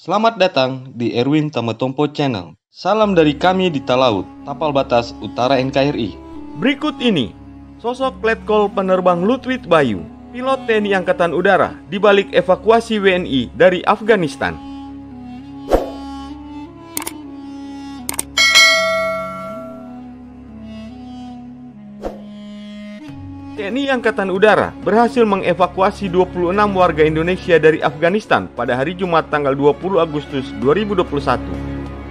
Selamat datang di Erwin Tametompo Channel. Salam dari kami di Talaut, Tapal Batas Utara NKRI. Berikut ini, sosok Letkol Penerbang Lutwit Bayu, pilot TNI Angkatan Udara di balik evakuasi WNI dari Afghanistan. TNI Angkatan Udara berhasil mengevakuasi 26 warga Indonesia dari Afghanistan pada hari Jumat tanggal 20 Agustus 2021.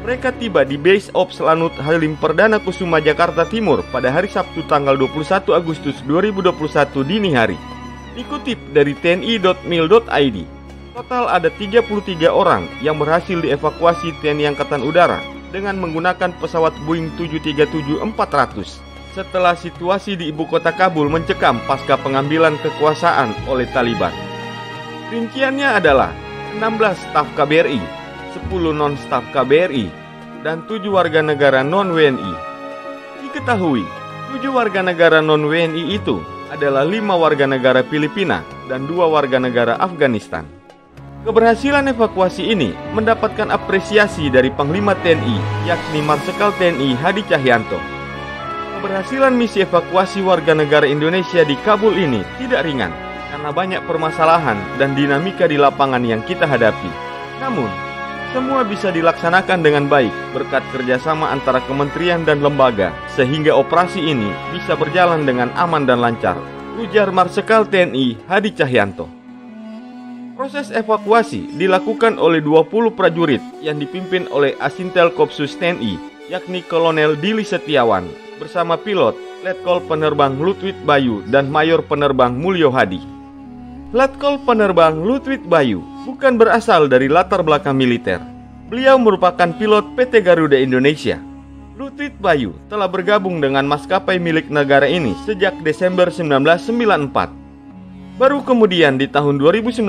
Mereka tiba di Base Ops Lanut Halim Perdana Kusuma Jakarta Timur pada hari Sabtu tanggal 21 Agustus 2021 dini hari. Dikutip dari tni.mil.id, total ada 33 orang yang berhasil dievakuasi TNI Angkatan Udara dengan menggunakan pesawat Boeing 737-400. Setelah situasi di ibu kota Kabul mencekam pasca pengambilan kekuasaan oleh Taliban. Rinciannya adalah 16 staf KBRI, 10 non-staf KBRI, dan 7 warga negara non-WNI. Diketahui, 7 warga negara non-WNI itu adalah 5 warga negara Filipina dan 2 warga negara Afghanistan. Keberhasilan evakuasi ini mendapatkan apresiasi dari Panglima TNI, yakni Marsikal TNI Hadi Cahyanto. Keberhasilan misi evakuasi warga negara Indonesia di Kabul ini tidak ringan karena banyak permasalahan dan dinamika di lapangan yang kita hadapi. Namun, semua bisa dilaksanakan dengan baik berkat kerjasama antara kementerian dan lembaga sehingga operasi ini bisa berjalan dengan aman dan lancar, ujar Marsikal TNI Hadi Cahyanto. Proses evakuasi dilakukan oleh 20 prajurit yang dipimpin oleh Asintel Kopsus TNI, yakni Kolonel Dili Setiawan, bersama pilot Letkol Penerbang Lutwit Bayu dan Mayor Penerbang Mulyo Hadi. Letkol Penerbang Lutwit Bayu bukan berasal dari latar belakang militer. Beliau merupakan pilot PT Garuda Indonesia. Lutwit Bayu telah bergabung dengan maskapai milik negara ini sejak Desember 1994. Baru kemudian di tahun 2019,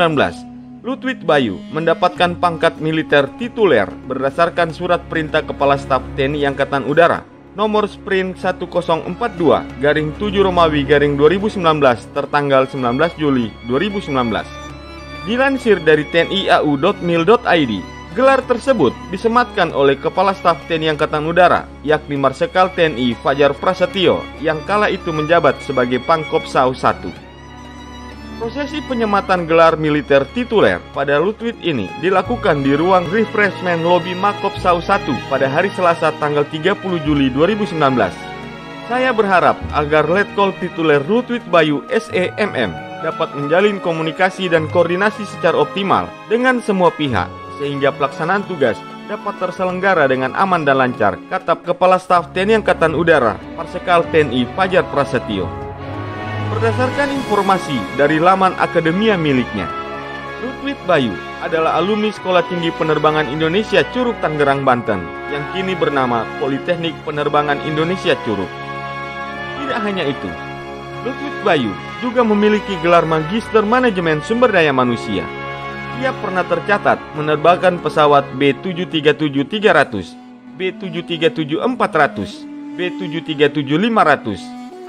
Lutwit Bayu mendapatkan pangkat militer tituler berdasarkan surat perintah Kepala Staf TNI Angkatan Udara nomor Sprint 1042 garing 7 Romawi garing 2019 tertanggal 19 Juli 2019. Dilansir dari tniau.mil.id, gelar tersebut disematkan oleh Kepala Staf TNI Angkatan Udara, yakni Marsikal TNI Fajar Prasetyo yang kala itu menjabat sebagai Pangkopsau 1. Prosesi penyematan gelar militer tituler pada Lutwit ini dilakukan di ruang refreshment lobby Makopsau 1 pada hari Selasa tanggal 30 Juli 2019. Saya berharap agar Letkol tituler Lutwit Bayu SEMM dapat menjalin komunikasi dan koordinasi secara optimal dengan semua pihak sehingga pelaksanaan tugas dapat terselenggara dengan aman dan lancar, kata Kepala Staf TNI Angkatan Udara, Marsikal TNI Fajar Prasetyo. Berdasarkan informasi dari laman akademia miliknya, Lutwit Bayu adalah alumni Sekolah Tinggi Penerbangan Indonesia Curug Tangerang, Banten yang kini bernama Politeknik Penerbangan Indonesia Curug. Tidak hanya itu, Lutwit Bayu juga memiliki gelar Magister Manajemen Sumber Daya Manusia. Ia pernah tercatat menerbangkan pesawat B737-300, B737-400, B737-500,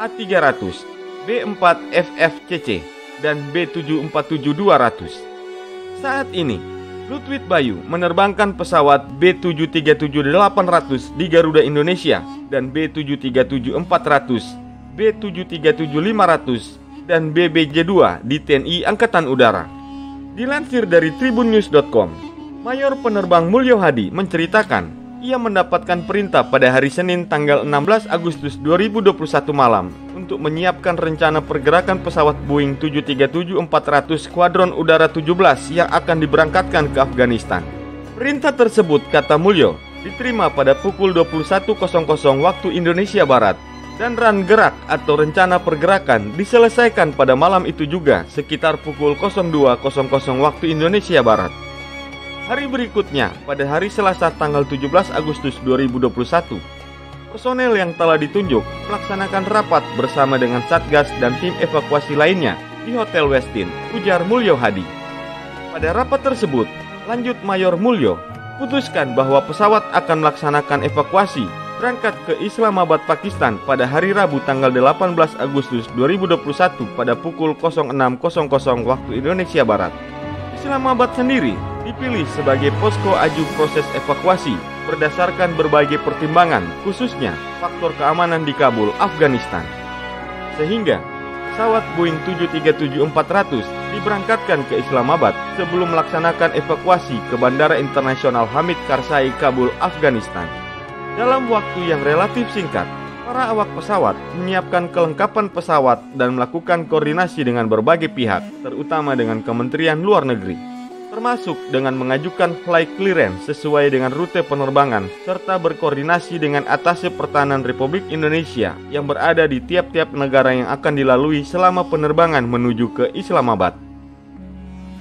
A300, B4FFCC, dan B747-200. Saat ini, Lutwit Bayu menerbangkan pesawat B737-800 di Garuda Indonesia dan B737-400, B737-500, dan BBJ-2 di TNI Angkatan Udara. Dilansir dari tribunnews.com, Mayor Penerbang Mulyo Hadi menceritakan ia mendapatkan perintah pada hari Senin tanggal 16 Agustus 2021 malam untuk menyiapkan rencana pergerakan pesawat Boeing 737-400 Skuadron Udara 17 yang akan diberangkatkan ke Afghanistan. Perintah tersebut, kata Mulyo, diterima pada pukul 21.00 waktu Indonesia Barat dan run gerak atau rencana pergerakan diselesaikan pada malam itu juga sekitar pukul 02.00 waktu Indonesia Barat. Hari berikutnya, pada hari Selasa tanggal 17 Agustus 2021, personel yang telah ditunjuk melaksanakan rapat bersama dengan Satgas dan tim evakuasi lainnya di Hotel Westin, ujar Mulyo Hadi. Pada rapat tersebut, lanjut Mayor Mulyo, putuskan bahwa pesawat akan melaksanakan evakuasi berangkat ke Islamabad, Pakistan pada hari Rabu tanggal 18 Agustus 2021 pada pukul 06.00 waktu Indonesia Barat. Islamabad sendiri dipilih sebagai posko aju proses evakuasi berdasarkan berbagai pertimbangan, khususnya faktor keamanan di Kabul, Afghanistan. Sehingga pesawat Boeing 737-400 diberangkatkan ke Islamabad sebelum melaksanakan evakuasi ke Bandara Internasional Hamid Karzai, Kabul, Afghanistan. Dalam waktu yang relatif singkat, para awak pesawat menyiapkan kelengkapan pesawat dan melakukan koordinasi dengan berbagai pihak, terutama dengan Kementerian Luar Negeri, termasuk dengan mengajukan flight clearance sesuai dengan rute penerbangan, serta berkoordinasi dengan Atase Pertahanan Republik Indonesia yang berada di tiap-tiap negara yang akan dilalui selama penerbangan menuju ke Islamabad.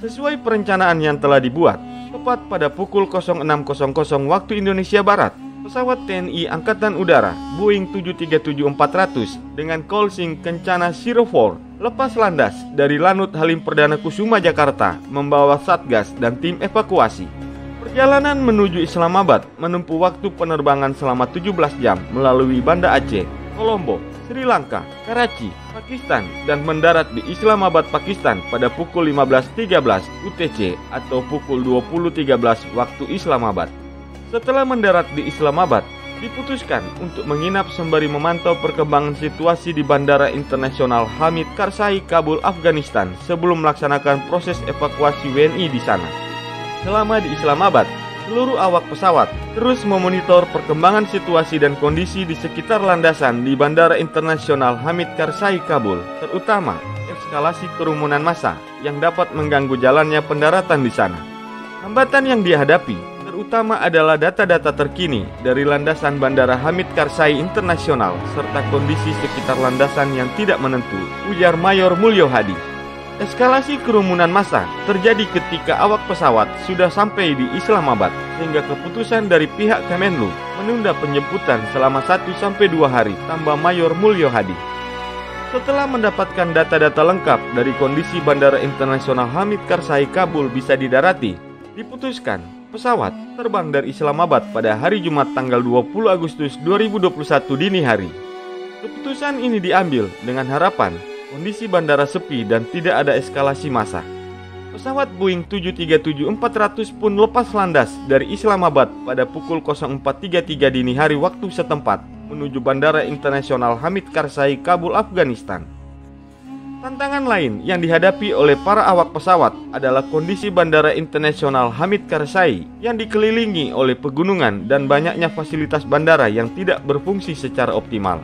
Sesuai perencanaan yang telah dibuat, tepat pada pukul 06.00 waktu Indonesia Barat, pesawat TNI Angkatan Udara Boeing 737-400 dengan call-sign Kencana 04 lepas landas dari Lanut Halim Perdana Kusuma, Jakarta, membawa Satgas dan tim evakuasi. Perjalanan menuju Islamabad menempuh waktu penerbangan selama 17 jam melalui Banda Aceh, Colombo, Sri Lanka, Karachi, Pakistan, dan mendarat di Islamabad, Pakistan pada pukul 15.13 UTC atau pukul 20.13 waktu Islamabad. Setelah mendarat di Islamabad, diputuskan untuk menginap sembari memantau perkembangan situasi di Bandara Internasional Hamid Karzai, Kabul, Afghanistan sebelum melaksanakan proses evakuasi WNI di sana. Selama di Islamabad, seluruh awak pesawat terus memonitor perkembangan situasi dan kondisi di sekitar landasan di Bandara Internasional Hamid Karzai, Kabul, terutama eskalasi kerumunan massa yang dapat mengganggu jalannya pendaratan di sana. Hambatan yang dihadapi terutama adalah data-data terkini dari landasan Bandara Hamid Karzai Internasional serta kondisi sekitar landasan yang tidak menentu, ujar Mayor Mulyo Hadi. Eskalasi kerumunan massa terjadi ketika awak pesawat sudah sampai di Islamabad, sehingga keputusan dari pihak Kemenlu menunda penjemputan selama 1-2 hari, tambah Mayor Mulyo Hadi. Setelah mendapatkan data-data lengkap dari kondisi Bandara Internasional Hamid Karzai, Kabul bisa didarati, diputuskan pesawat terbang dari Islamabad pada hari Jumat tanggal 20 Agustus 2021 dini hari. Keputusan ini diambil dengan harapan kondisi bandara sepi dan tidak ada eskalasi massa. Pesawat Boeing 737-400 pun lepas landas dari Islamabad pada pukul 04.33 dini hari waktu setempat menuju Bandara Internasional Hamid Karzai, Kabul, Afghanistan. Tantangan lain yang dihadapi oleh para awak pesawat adalah kondisi Bandara Internasional Hamid Karzai yang dikelilingi oleh pegunungan dan banyaknya fasilitas bandara yang tidak berfungsi secara optimal.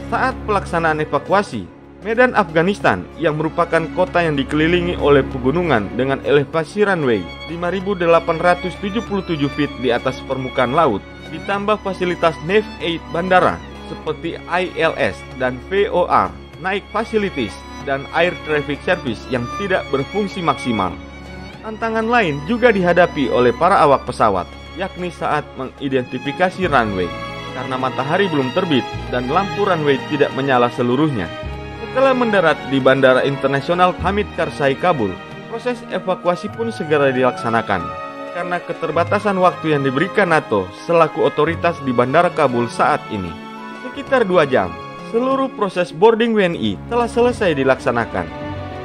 Saat pelaksanaan evakuasi, Medan Afghanistan yang merupakan kota yang dikelilingi oleh pegunungan dengan elevasi runway 5.877 feet di atas permukaan laut, ditambah fasilitas Nav 8 bandara seperti ILS dan VOR, Night Facilities, dan Air Traffic Service yang tidak berfungsi maksimal. Tantangan lain juga dihadapi oleh para awak pesawat, yakni saat mengidentifikasi runway, karena matahari belum terbit dan lampu runway tidak menyala seluruhnya. Setelah mendarat di Bandara Internasional Hamid Karzai, Kabul, proses evakuasi pun segera dilaksanakan, karena keterbatasan waktu yang diberikan NATO selaku otoritas di Bandara Kabul saat ini. Sekitar 2 jam, seluruh proses boarding WNI telah selesai dilaksanakan.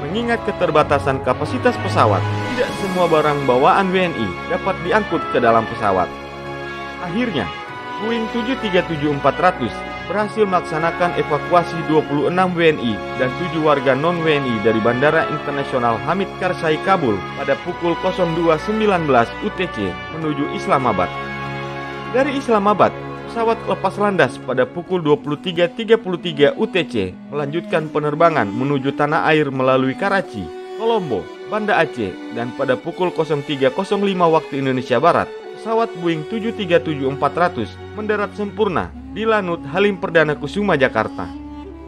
Mengingat keterbatasan kapasitas pesawat, tidak semua barang bawaan WNI dapat diangkut ke dalam pesawat. Akhirnya, Boeing 737-400 berhasil melaksanakan evakuasi 26 WNI dan 7 warga non-WNI dari Bandara Internasional Hamid Karzai, Kabul pada pukul 02.19 UTC menuju Islamabad. Dari Islamabad, pesawat lepas landas pada pukul 23.33 UTC melanjutkan penerbangan menuju tanah air melalui Karachi, Colombo, Banda Aceh, dan pada pukul 03.05 waktu Indonesia Barat, pesawat Boeing 737-400 mendarat sempurna di Lanut Halim Perdana Kusuma, Jakarta.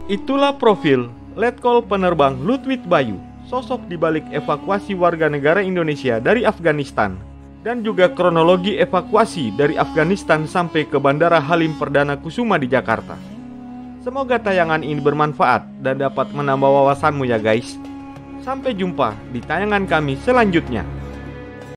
Itulah profil Letkol Penerbang Ludwig Bayu, sosok di balik evakuasi warga negara Indonesia dari Afghanistan, dan juga kronologi evakuasi dari Afghanistan sampai ke Bandara Halim Perdana Kusuma di Jakarta. Semoga tayangan ini bermanfaat dan dapat menambah wawasanmu ya guys. Sampai jumpa di tayangan kami selanjutnya.